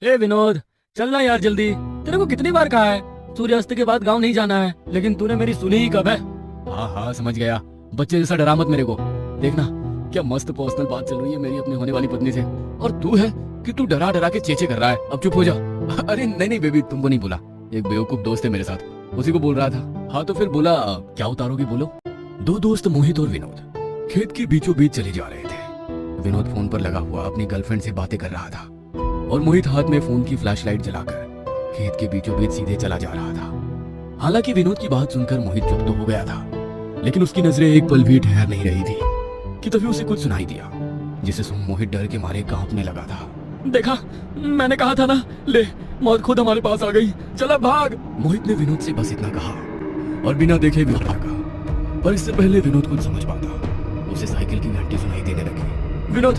ए विनोद, चलना यार जल्दी। तेरे को कितनी बार कहा है सूर्यास्त के बाद गांव नहीं जाना है, लेकिन तूने मेरी सुनी ही कब है। हाँ हाँ समझ गया, बच्चे जैसा डरा मत मेरे को। देखना क्या मस्त पर्सनल बात चल रही है मेरी अपनी होने वाली पत्नी से, और तू है कि तू डरा डरा के चेचे कर रहा है। अब चुप हो जा। अरे नहीं नहीं बेबी, तुमको नहीं बोला, एक बेवकूफ दोस्त है मेरे साथ, उसी को बोल रहा था। हाँ तो फिर बोला क्या उतारोगी बोलो। दो दोस्त मोहित और विनोद खेत के बीचों बीच चले जा रहे थे। विनोद फोन पर लगा हुआ अपनी गर्लफ्रेंड से बातें कर रहा था और मोहित हाथ में फोन की फ्लैशलाइट जलाकर खेत के बीचों बीच सीधे चला जा रहा था। हालांकि विनोद की बात सुनकर मोहित चुप तो हो गया था, लेकिन उसकी नजरें एक पल भी ठहर नहीं रही थी कि तभी उसे कुछ सुनाई दिया, जिसे सुन मोहित डर के मारे कांपने लगा था। देखा, मैंने कहा था ना, ले मौत खुद हमारे पास आ गई, चला भाग। मोहित ने विनोद से बस इतना कहा और बिना देखे भी भागा। पर इससे पहले विनोद कुछ समझ पाता, उसे साइकिल की घंटी सुनाई देने लगी। विनोद,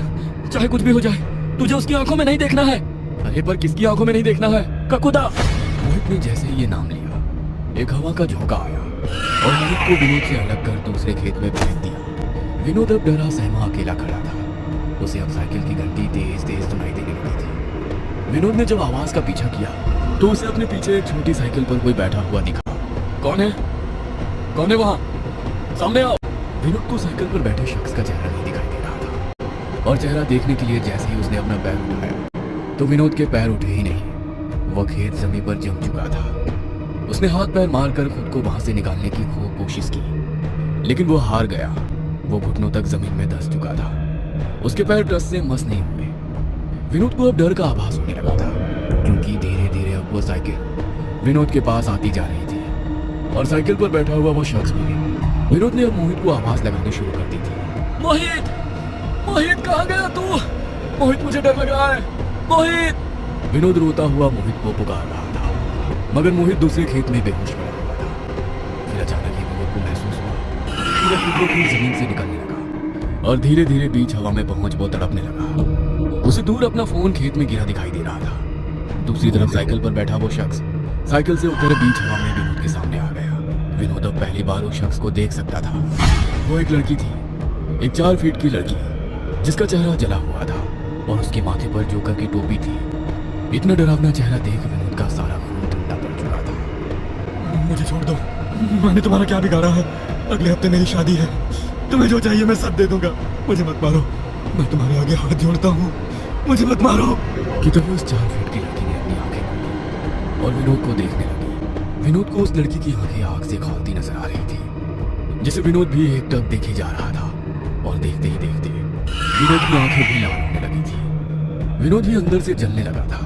चाहे कुछ भी हो जाए, तुझे उसकी आंखों में नहीं देखना है। अरे पर किसकी आंखों में नहीं देखना है? ककुदा। मोहित ने जैसे ही ये नाम लिया, एक हवा का झोंका आया और मोहित को विनोद से अलग कर दूसरे खेत में फेंक दिया। विनोद अब डरा सहमा अकेला खड़ा था। उसे अब साइकिल की घंटी तेज तेज सुनाई देने लगी थी। विनोद ने जब आवाज का पीछा किया तो उसे अपने पीछे एक छोटी साइकिल पर कोई बैठा हुआ दिखा। कौन है? कौन है वहाँ? सामने आओ। विनोद को साइकिल पर बैठे शख्स का चेहरा नहीं दिखाई दे रहा था, और चेहरा देखने के लिए जैसे ही उसने अपना पैर उठाया तो विनोद के पैर उठे ही नहीं, वह खेत जमीन पर जम चुका था। उसने हाथ पैर मारकर खुद को वहां से निकालने की खूब कोशिश की, लेकिन वो हार गया। वो घुटनों तक जमीन में धंस चुका था, उसके पैर टस से मस नहीं हुए। विनोद को अब डर का आभास होने लगा था, क्योंकि धीरे धीरे अब वो साइकिल विनोद के पास आती जा रही थी और साइकिल पर बैठा हुआ वो शख्स भी। विनोद ने अब मोहित को आवाज लगानी शुरू कर दी थी। मोहित, मोहित कहाँ गया तू? मोहित, मुझे डर लग रहा है, मोहित। विनोद रोता हुआ मोहित को पुकार रहा था, मगर मोहित दूसरे खेत में बेहोश पड़ा हुआ था। फिर अचानक ही विनोद को महसूस हुआ कि वह खुद को जमीन से निकलने लगा और धीरे धीरे बीच हवा में पहुंच वो तड़पने लगा। उसे दूर अपना फोन खेत में गिरा दिखाई दे रहा था। दूसरी तरफ साइकिल पर बैठा वो शख्स साइकिल से उतर बीच हवा में विनोद के सामने आ गया। विनोद अब पहली बार उस शख्स को देख सकता था। वो एक लड़की थी, एक 4 फीट की लड़की, जिसका चेहरा जला हुआ था और उसके माथे पर जोकर की टोपी थी। इतना डरावना चेहरा देख विनोद का सारा खून ठंडा पड़ चुका था। मुझे छोड़ दो, मैंने तुम्हारा क्या बिगाड़ा है? अगले हफ्ते मेरी शादी है, तुम्हें जो चाहिए मैं सब दे दूंगा, मुझे मत मारो, मैं तुम्हारे आगे हाथ जोड़ता हूँ, मुझे मत मारो। कि तभी उस 4 फीट की लड़की ने अपनी आंखें खोली और विनोद को देखने लगी। विनोद को उस लड़की की आंखें आग से खौलती नजर आ रही थी, जिसे विनोद भी एकटक देखे जा रहा था। और देखते ही देखते विनोद की आंखें भी लाल होने लगी थी। विनोद भी अंदर से जलने लगा था।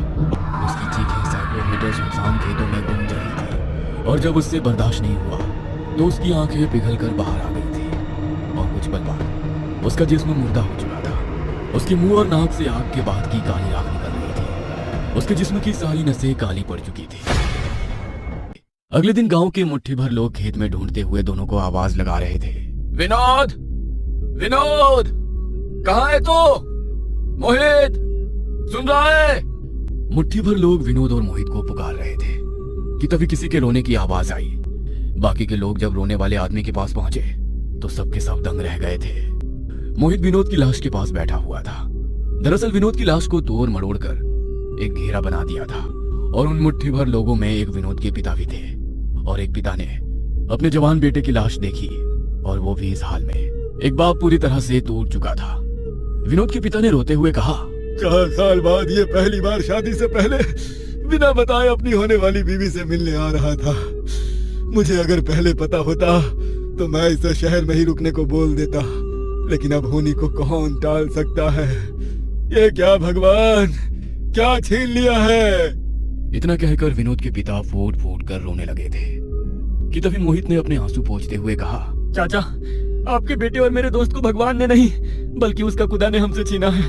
उसकी चीखें सैकड़ों मीटर सुनसान खेतों में गूंज रही थी, और जब उससे बर्दाश्त नहीं हुआ तो उसकी आंखें पिघल कर बाहर आ गई थी। और कुछ पल बाद उसका जिस्म मुर्दा हो चुका था। उसके मुंह और नाक से आग के बाद की काली राख निकल रही थी। उसके जिस्म की सारी नसें काली पड़ चुकी थी। अगले दिन गांव के मुट्ठी भर लोग खेत में ढूंढते हुए दोनों को आवाज लगा रहे थे। विनोद, विनोद, कहाँ है तू? मोहित, सुन रहा है? मुट्ठी भर लोग विनोद और मोहित को पुकार रहे थे कि तभी किसी के रोने की आवाज आई। बाकी के लोग जब रोने वाले आदमी के पास पहुंचे तो सबके सब दंग रह गए थे। मोहित विनोद की लाश के पास बैठा हुआ था। दरअसल विनोद की लाश को तोड़ मरोड़ कर एक घेरा बना दिया था, और उन मुट्ठी भर लोगों में एक विनोद के पिता भी थे। और एक पिता ने अपने जवान बेटे की लाश देखी, और वो भी इस हाल में। एक बाप पूरी तरह से टूट चुका था। विनोद के पिता ने रोते हुए कहा, 4 साल बाद ये पहली बार शादी से पहले बिना बताए अपनी होने वाली बीवी से मिलने आ रहा था। मुझे अगर पहले पता होता तो मैं इसे शहर में ही रुकने को बोल देता, लेकिन अब होनी को कौन टाल सकता है? ये क्या भगवान, क्या छीन लिया है? इतना कहकर विनोद के पिता फूट फूट कर रोने लगे थे कि तभी मोहित ने अपने आंसू पोंछते हुए कहा, चाचा, आपके बेटे और मेरे दोस्त को भगवान ने नहीं बल्कि उसका खुदा ने हमसे छीना है।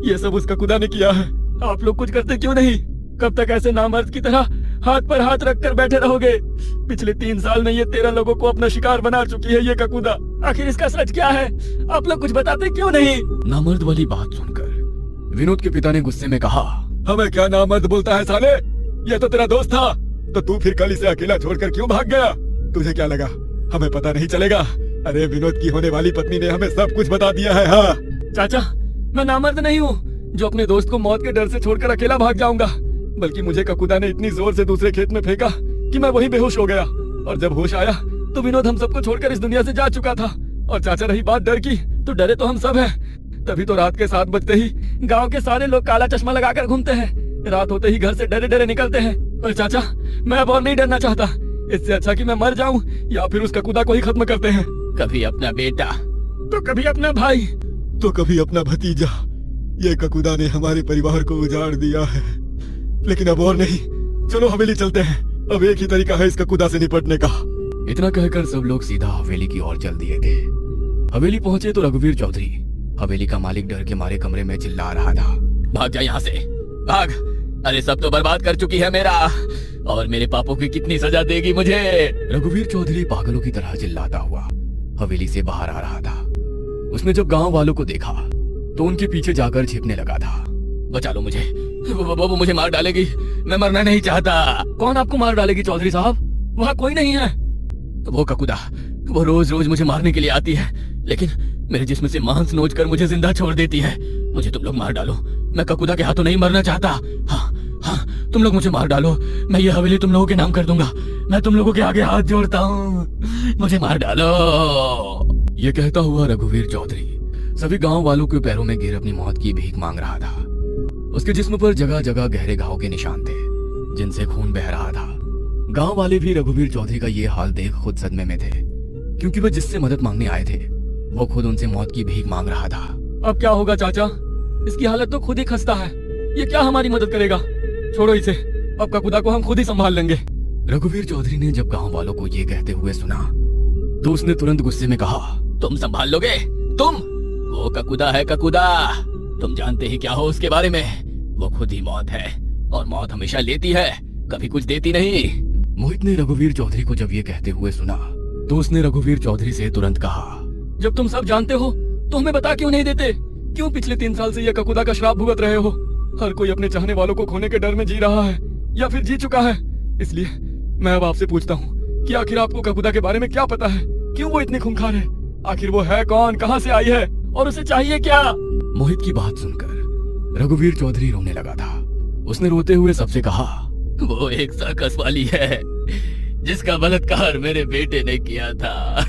ये सब उसका खुदा ने किया है। आप लोग कुछ करते क्यों नहीं? कब तक ऐसे नामर्द की तरह हाथ पर हाथ रखकर बैठे रहोगे? पिछले 3 साल में ये 13 लोगों को अपना शिकार बना चुकी है ये ककुदा। आखिर इसका सच क्या है? आप लोग कुछ बताते क्यों नहीं? नामर्द वाली बात सुनकर विनोद के पिता ने गुस्से में कहा, हमें क्या नामर्द बोलता है साले? ये तो तेरा दोस्त था, तो तू फिर कल इसे अकेला छोड़कर क्यों भाग गया? तुझे क्या लगा हमें पता नहीं चलेगा? अरे विनोद की होने वाली पत्नी ने हमें सब कुछ बता दिया है। हाँ चाचा, मैं नामर्द नहीं हूँ जो अपने दोस्त को मौत के डर से छोड़कर अकेला भाग जाऊंगा। बल्कि मुझे ककुदा ने इतनी जोर से दूसरे खेत में फेंका कि मैं वहीं बेहोश हो गया। और जब होश आया तो विनोद हम सबको छोड़कर इस दुनिया से जा चुका था। और चाचा, रही बात डर की, तो डरे तो हम सब हैं। तभी तो रात के 7 बजते ही गांव के सारे लोग काला चश्मा लगाकर घूमते हैं। रात होते ही घर से डरे डरे निकलते हैं। पर चाचा, मैं अब और नहीं डरना चाहता। इससे अच्छा कि मैं मर जाऊं या फिर उस ककुदा को ही खत्म करते हैं। कभी अपना बेटा तो कभी अपना भाई, तो कभी अपना भतीजा। ये ककुदा ने हमारे परिवार को उजाड़ दिया है, लेकिन अब और नहीं। चलो हवेली चलते हैं। अब एक ही तरीका है इस ककुदा से निपटने का। इतना कहकर सब लोग सीधा हवेली की ओर चल दिए थे। हवेली पहुंचे तो रघुवीर चौधरी, हवेली का मालिक, डर के मारे कमरे में चिल्ला रहा था, भाग जा यहाँ से, भाग। अरे सब तो बर्बाद कर चुकी है मेरा, और मेरे पापों की कितनी सजा देगी मुझे। रघुवीर चौधरी पागलों की तरह चिल्लाता हुआ हवेली से बाहर आ रहा था। उसने जब गांव वालों को देखा तो उनके पीछे जाकर छिपने लगा था। बचा लो मुझे, वो मुझे मार डालेगी, मैं मरना नहीं चाहता। कौन आपको मार डालेगी चौधरी साहब? वहाँ कोई नहीं है। वो ककुदा, वो रोज रोज मुझे मारने के लिए आती है, लेकिन मेरे जिस्म से मांस नोच कर मुझे जिंदा छोड़ देती है। मुझे तुम लोग मार डालो, मैं ककुदा के हाथों नहीं मरना चाहता। हाँ, तुम लोग मुझे मार डालो, मैं ये हवेली तुम लोगों के नाम कर दूंगा। मैं तुम लोगों के आगे हाथ जोड़ता हूँ, मुझे मार डालो। ये कहता हुआ रघुवीर चौधरी सभी गांव वालों के पैरों में गिर अपनी मौत की भीख मांग रहा था। उसके जिस्म पर जगह जगह गहरे घाव के निशान थे, जिनसे खून बह रहा था। गांव वाले भी रघुवीर चौधरी का ये हाल देख खुद सदमे में थे, क्योंकि वे जिससे मदद मांगने आए थे वो खुद उनसे मौत की भीख मांग रहा था। अब क्या होगा चाचा? इसकी हालत तो खुद ही खस्ता है, ये क्या हमारी मदद करेगा? छोड़ो इसे, अब ककुदा को हम खुद ही संभाल लेंगे। रघुवीर चौधरी ने जब गांव वालों को ये कहते हुए सुना तो उसने तुरंत गुस्से में कहा, तुम संभाल लोगे? तुम? वो ककुदा है ककुदा, तुम जानते ही क्या हो उसके बारे में? वो खुद ही मौत है, और मौत हमेशा लेती है, कभी कुछ देती नहीं। मोहित ने रघुवीर चौधरी को जब ये कहते हुए सुना तो उसने रघुवीर चौधरी से तुरंत कहा, जब तुम सब जानते हो तो हमें बता क्यों नहीं देते? क्यों पिछले 3 साल से यह ककुदा का श्राप भुगत रहे हो? हर कोई अपने चाहने वालों को खोने के डर में जी रहा है, या फिर जी चुका है। इसलिए मैं अब आपसे पूछता हूँ कि आखिर आपको ककुदा के बारे में क्या पता है? क्यों वो इतनी खूंखार है? आखिर वो है कौन, कहाँ से आई है, और उसे चाहिए क्या? मोहित की बात सुनकर रघुवीर चौधरी रोने लगा था। उसने रोते हुए सबसे कहा, वो एक सर्कस वाली है जिसका बलात्कार मेरे बेटे ने किया था।